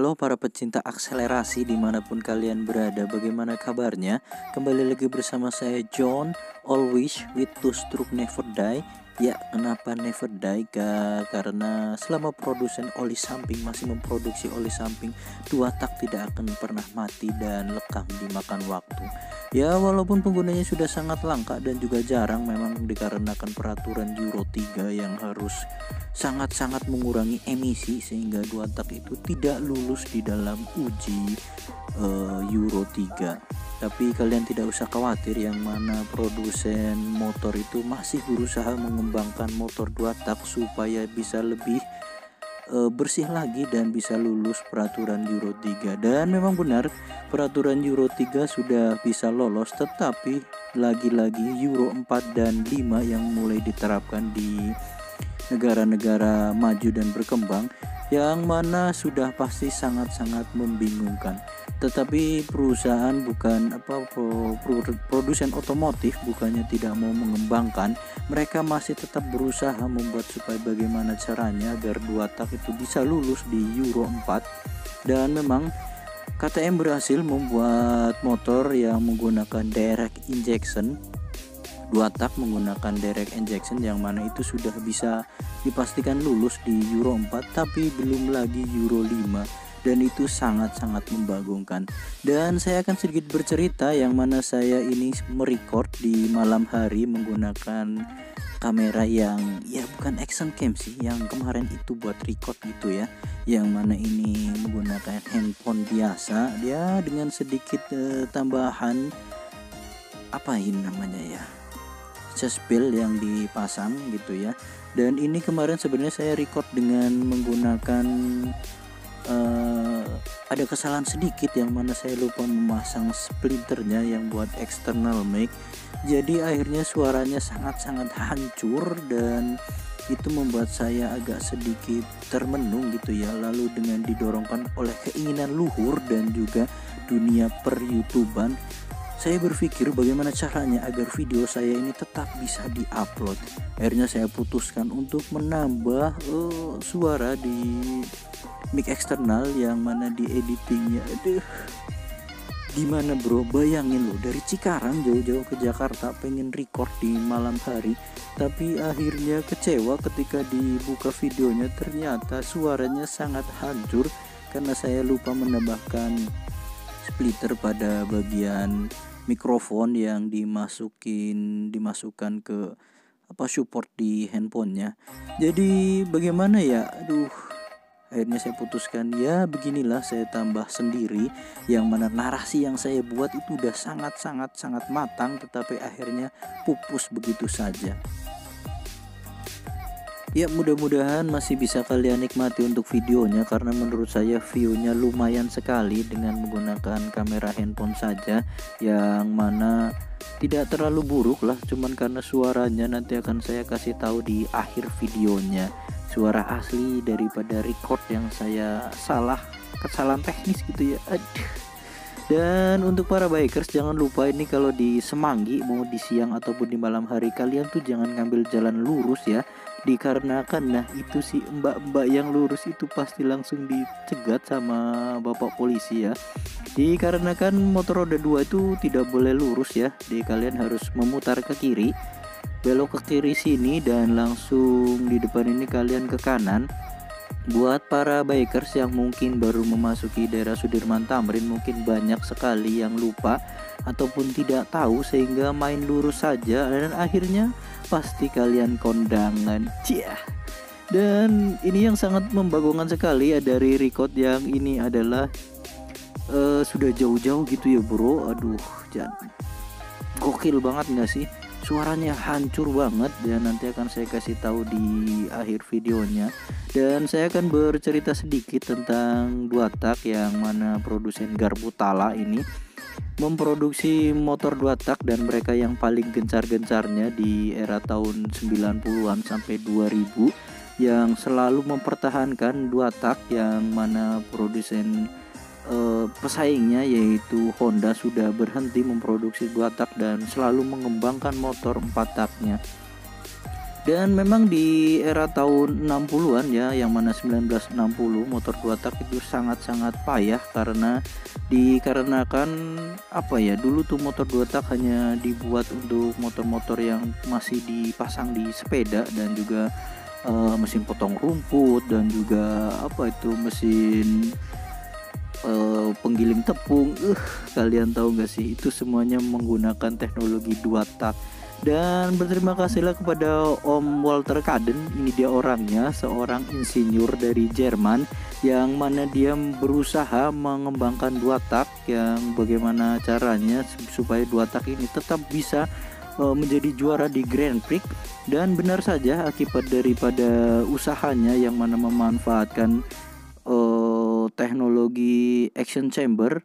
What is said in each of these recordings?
Halo para pecinta akselerasi dimanapun kalian berada, bagaimana kabarnya? Kembali lagi bersama saya John, always with two stroke never die. Ya, kenapa never die? Karena selama produsen oli samping masih memproduksi oli samping, dua tak tidak akan pernah mati dan lekang dimakan waktu. Ya, walaupun penggunanya sudah sangat langka dan juga jarang, memang dikarenakan peraturan Euro 3 yang harus sangat-sangat mengurangi emisi sehingga dua tak itu tidak lulus di dalam uji Euro 3. Tapi kalian tidak usah khawatir, yang mana produsen motor itu masih berusaha mengembangkan motor dua tak supaya bisa lebih bersih lagi dan bisa lulus peraturan Euro 3. Dan memang benar peraturan Euro 3 sudah bisa lolos, tetapi lagi-lagi Euro 4 dan 5 yang mulai diterapkan di negara-negara maju dan berkembang, yang mana sudah pasti sangat-sangat membingungkan. Tetapi perusahaan produsen otomotif bukannya tidak mau mengembangkan, mereka masih tetap berusaha membuat supaya bagaimana caranya agar dua tak itu bisa lulus di Euro 4. Dan memang KTM berhasil membuat motor yang menggunakan direct injection, dua tak menggunakan direct injection, yang mana itu sudah bisa dipastikan lulus di Euro 4 tapi belum lagi Euro 5, dan itu sangat-sangat membagongkan. Dan saya akan sedikit bercerita, yang mana saya ini merecord di malam hari menggunakan kamera yang bukan action cam sih, yang kemarin itu buat record gitu ya, yang mana ini menggunakan handphone biasa ya, dengan sedikit tambahan suspel yang dipasang gitu ya. Dan ini kemarin sebenarnya saya record dengan menggunakan ada kesalahan sedikit, yang mana saya lupa memasang splinternya yang buat external mic. Jadi akhirnya suaranya sangat-sangat hancur, dan itu membuat saya agak sedikit termenung gitu ya. Lalu dengan didorongkan oleh keinginan luhur dan juga dunia per YouTuber, saya berpikir bagaimana caranya agar video saya ini tetap bisa diupload. Akhirnya saya putuskan untuk menambah suara di mic eksternal, yang mana di editingnya gimana bro, bayangin loh, dari Cikarang jauh-jauh ke Jakarta pengen record di malam hari, tapi akhirnya kecewa ketika dibuka videonya, ternyata suaranya sangat hancur karena saya lupa menambahkan splitter pada bagian mikrofon yang dimasukkan ke support di handphonenya. Jadi bagaimana ya, akhirnya saya putuskan ya beginilah, saya tambah sendiri, yang mana narasi yang saya buat itu udah sangat matang, tetapi akhirnya pupus begitu saja. Ya, mudah-mudahan masih bisa kalian nikmati untuk videonya, karena menurut saya view-nya lumayan sekali dengan menggunakan kamera handphone saja, yang mana tidak terlalu buruk lah, cuman karena suaranya nanti akan saya kasih tahu di akhir videonya, suara asli daripada record yang saya kesalahan teknis gitu ya. Dan untuk para bikers, jangan lupa ini kalau di Semanggi, mau di siang ataupun di malam hari, kalian tuh jangan ngambil jalan lurus ya, dikarenakan itu si mbak-mbak yang lurus itu pasti langsung dicegat sama bapak polisi ya. Dikarenakan motor roda 2 itu tidak boleh lurus ya, jadi kalian harus memutar ke kiri, belok ke kiri sini, dan langsung di depan ini kalian ke kanan. Buat para bikers yang mungkin baru memasuki daerah Sudirman Tamrin, mungkin banyak sekali yang lupa ataupun tidak tahu, sehingga main lurus saja dan akhirnya pasti kalian kondangan. Dan ini yang sangat membagongkan sekali ya dari record yang ini adalah sudah jauh-jauh gitu ya bro. Gokil banget gak sih? Suaranya hancur banget, dan nanti akan saya kasih tahu di akhir videonya. Dan saya akan bercerita sedikit tentang dua tak, yang mana produsen Garbutala ini memproduksi motor dua tak, dan mereka yang paling gencar-gencarnya di era tahun 90-an sampai 2000, yang selalu mempertahankan dua tak, yang mana produsen pesaingnya yaitu Honda sudah berhenti memproduksi dua tak dan selalu mengembangkan motor empat taknya. Dan memang di era tahun 60-an ya, yang mana 1960, motor 2 tak itu sangat-sangat payah dikarenakan apa ya, dulu tuh motor 2 tak hanya dibuat untuk motor-motor yang masih dipasang di sepeda, dan juga mesin potong rumput, dan juga apa itu, mesin penggiling tepung. Kalian tahu gak sih, itu semuanya menggunakan teknologi 2 tak. Dan berterima kasihlah kepada Om Walter Kaden. Ini dia orangnya, seorang insinyur dari Jerman, yang mana dia berusaha mengembangkan 2 tak, yang bagaimana caranya supaya 2 tak ini tetap bisa menjadi juara di Grand Prix. Dan benar saja, akibat daripada usahanya yang mana memanfaatkan teknologi action chamber,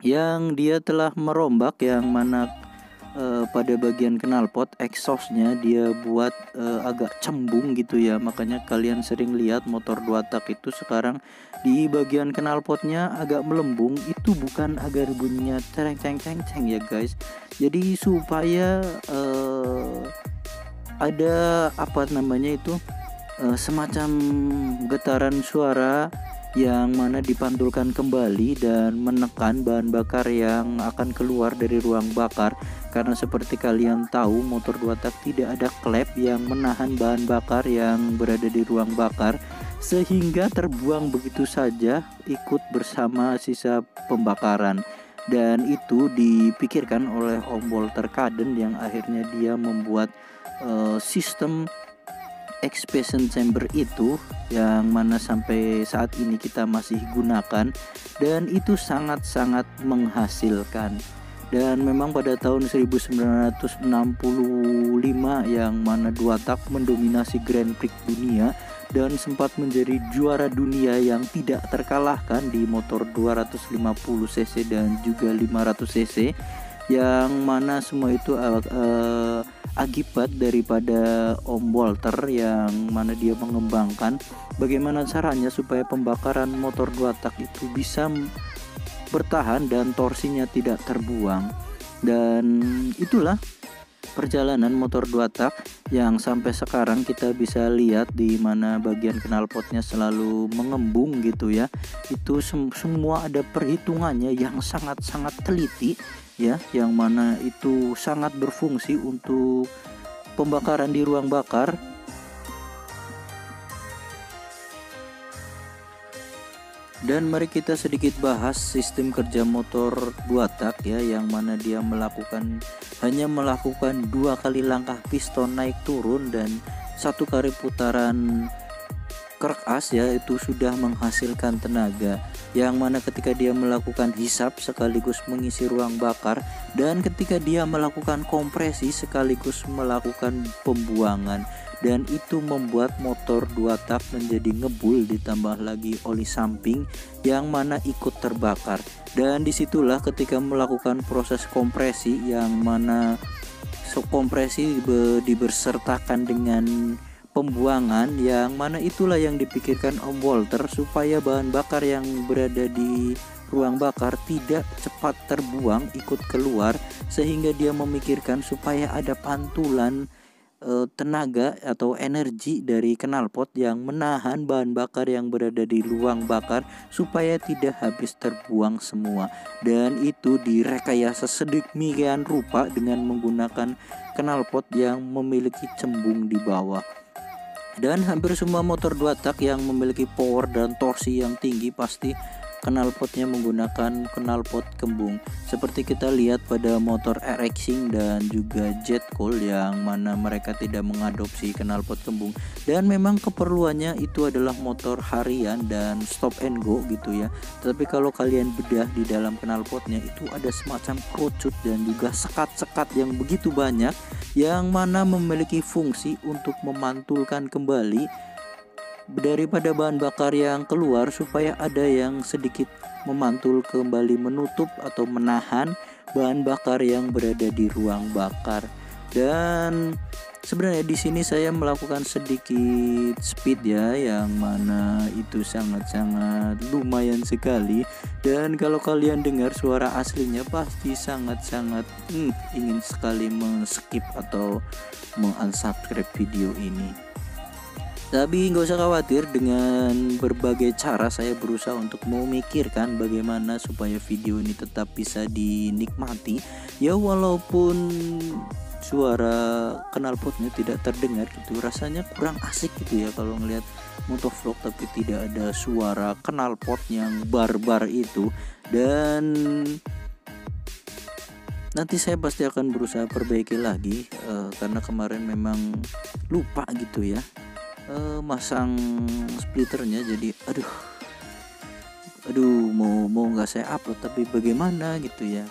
yang dia telah merombak, yang mana pada bagian knalpot exhaustnya dia buat agak cembung gitu ya. Makanya kalian sering lihat motor 2 tak itu sekarang di bagian knalpotnya agak melembung. Itu bukan agar bunyinya cereng ceng ceng ceng ya guys, jadi supaya ada apa namanya itu, semacam getaran suara yang mana dipantulkan kembali dan menekan bahan bakar yang akan keluar dari ruang bakar. Karena seperti kalian tahu, motor 2 tak tidak ada klep yang menahan bahan bakar yang berada di ruang bakar, sehingga terbuang begitu saja ikut bersama sisa pembakaran. Dan itu dipikirkan oleh Om Walter Kaden, yang akhirnya dia membuat sistem expansion chamber itu, yang mana sampai saat ini kita masih gunakan, dan itu sangat-sangat menghasilkan. Dan memang pada tahun 1965, yang mana 2 tak mendominasi Grand Prix dunia dan sempat menjadi juara dunia yang tidak terkalahkan di motor 250 cc dan juga 500 cc, yang mana semua itu akibat daripada Om Walter, yang mana dia mengembangkan bagaimana caranya supaya pembakaran motor 2 tak itu bisa bertahan dan torsinya tidak terbuang. Dan itulah perjalanan motor 2 tak yang sampai sekarang kita bisa lihat, di mana bagian knalpotnya selalu mengembung gitu ya. Itu semua ada perhitungannya yang sangat-sangat teliti ya, yang mana itu sangat berfungsi untuk pembakaran di ruang bakar. Dan mari kita sedikit bahas sistem kerja motor 2 tak ya, yang mana dia hanya melakukan 2 kali langkah piston naik turun dan 1 kali putaran kerk as ya, itu sudah menghasilkan tenaga, yang mana ketika dia melakukan hisap sekaligus mengisi ruang bakar, dan ketika dia melakukan kompresi sekaligus melakukan pembuangan. Dan itu membuat motor 2 tak menjadi ngebul, ditambah lagi oli samping yang mana ikut terbakar. Dan disitulah ketika melakukan proses kompresi, yang mana kompresi dibersertakan dengan pembuangan, yang mana itulah yang dipikirkan Om Walter, supaya bahan bakar yang berada di ruang bakar tidak cepat terbuang ikut keluar, sehingga dia memikirkan supaya ada pantulan tenaga atau energi dari knalpot yang menahan bahan bakar yang berada di ruang bakar supaya tidak habis terbuang semua. Dan itu direkayasa sedemikian rupa dengan menggunakan knalpot yang memiliki cembung di bawah. Dan hampir semua motor 2 tak yang memiliki power dan torsi yang tinggi pasti knalpotnya menggunakan knalpot kembung, seperti kita lihat pada motor R-Racing dan juga Jet Cool, yang mana mereka tidak mengadopsi knalpot kembung. Dan memang keperluannya itu adalah motor harian dan stop and go gitu ya. Tapi kalau kalian bedah di dalam knalpotnya itu ada semacam kerucut dan juga sekat-sekat yang begitu banyak, yang mana memiliki fungsi untuk memantulkan kembali daripada bahan bakar yang keluar, supaya ada yang sedikit memantul kembali, menutup atau menahan bahan bakar yang berada di ruang bakar. Dan Sebenarnya di sini saya melakukan sedikit speed ya, yang mana itu sangat-sangat lumayan sekali. Dan kalau kalian dengar suara aslinya pasti sangat-sangat ingin sekali skip atau unsubscribe video ini. Tapi nggak usah khawatir, dengan berbagai cara saya berusaha untuk memikirkan bagaimana supaya video ini tetap bisa dinikmati. Ya walaupun suara knalpotnya tidak terdengar gitu, rasanya kurang asik gitu ya kalau ngelihat motovlog tapi tidak ada suara knalpot yang barbar itu. Dan nanti saya pasti akan berusaha perbaiki lagi, karena kemarin memang lupa gitu ya masang splitternya. Jadi aduh mau nggak saya upload tapi bagaimana gitu ya.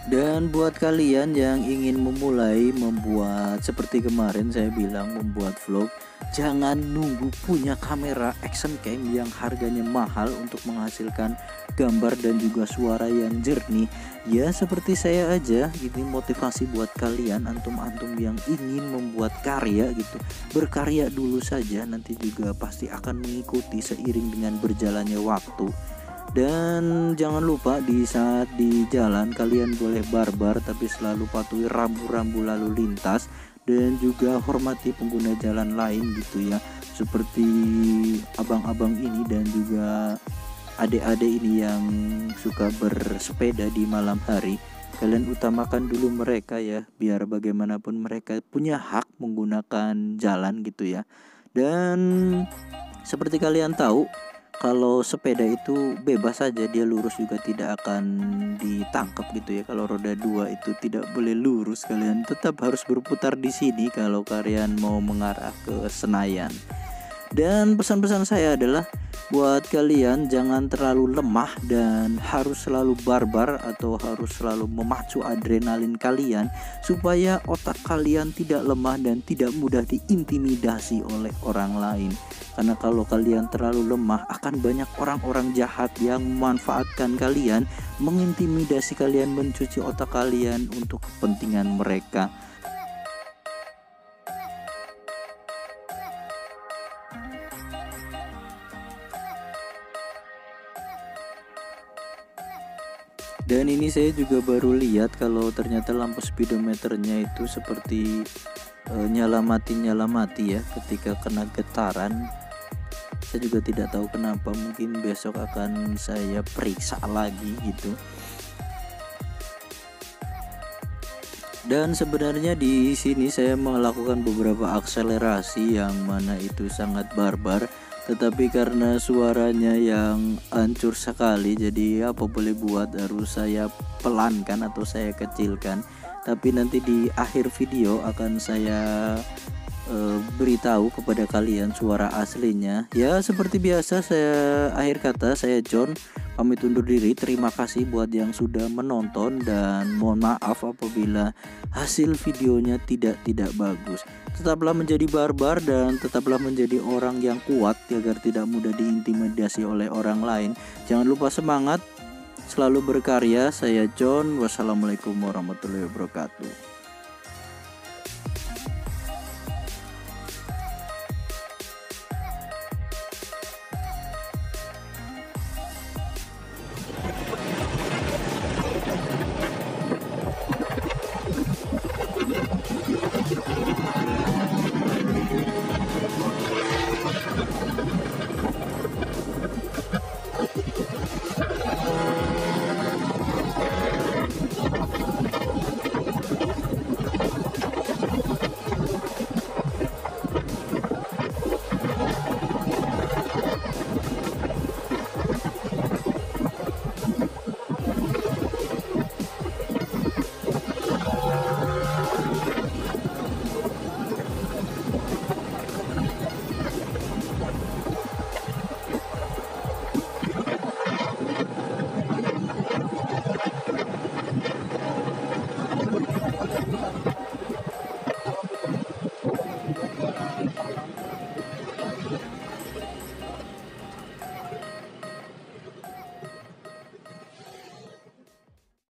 Dan buat kalian yang ingin memulai membuat seperti kemarin saya bilang, membuat vlog, jangan nunggu punya kamera action cam yang harganya mahal untuk menghasilkan gambar dan juga suara yang jernih. Ya seperti saya aja, ini motivasi buat kalian antum-antum yang ingin membuat karya gitu. Berkarya dulu saja, nanti juga pasti akan mengikuti seiring dengan berjalannya waktu. Dan jangan lupa di saat di jalan kalian boleh barbar tapi selalu patuhi rambu-rambu lalu lintas, dan juga hormati pengguna jalan lain gitu ya, seperti abang-abang ini dan juga adik-adik ini yang suka bersepeda di malam hari. Kalian utamakan dulu mereka ya, biar bagaimanapun mereka punya hak menggunakan jalan gitu ya. Dan seperti kalian tahu, kalau sepeda itu bebas saja, dia lurus juga tidak akan ditangkap gitu ya. Kalau roda 2 itu tidak boleh lurus, kalian tetap harus berputar di sini kalau kalian mau mengarah ke Senayan. Dan pesan-pesan saya adalah buat kalian jangan terlalu lemah dan harus selalu barbar atau harus selalu memacu adrenalin kalian supaya otak kalian tidak lemah dan tidak mudah diintimidasi oleh orang lain. Karena kalau kalian terlalu lemah, akan banyak orang-orang jahat yang memanfaatkan kalian, mengintimidasi kalian, mencuci otak kalian untuk kepentingan mereka. Dan ini saya juga baru lihat kalau ternyata lampu speedometernya itu seperti nyala mati ya ketika kena getaran. Saya juga tidak tahu kenapa, mungkin besok akan saya periksa lagi gitu. Dan sebenarnya di sini saya melakukan beberapa akselerasi yang mana itu sangat barbar, tetapi karena suaranya yang hancur sekali, jadi apa boleh buat, harus saya pelankan atau saya kecilkan. Tapi nanti di akhir video akan saya beritahu kepada kalian suara aslinya. Ya seperti biasa, saya akhir kata saya John pamit undur diri. Terima kasih buat yang sudah menonton dan mohon maaf apabila hasil videonya tidak bagus. Tetaplah menjadi barbar dan tetaplah menjadi orang yang kuat agar tidak mudah diintimidasi oleh orang lain. Jangan lupa semangat, selalu berkarya. Saya John, wassalamualaikum warahmatullahi wabarakatuh.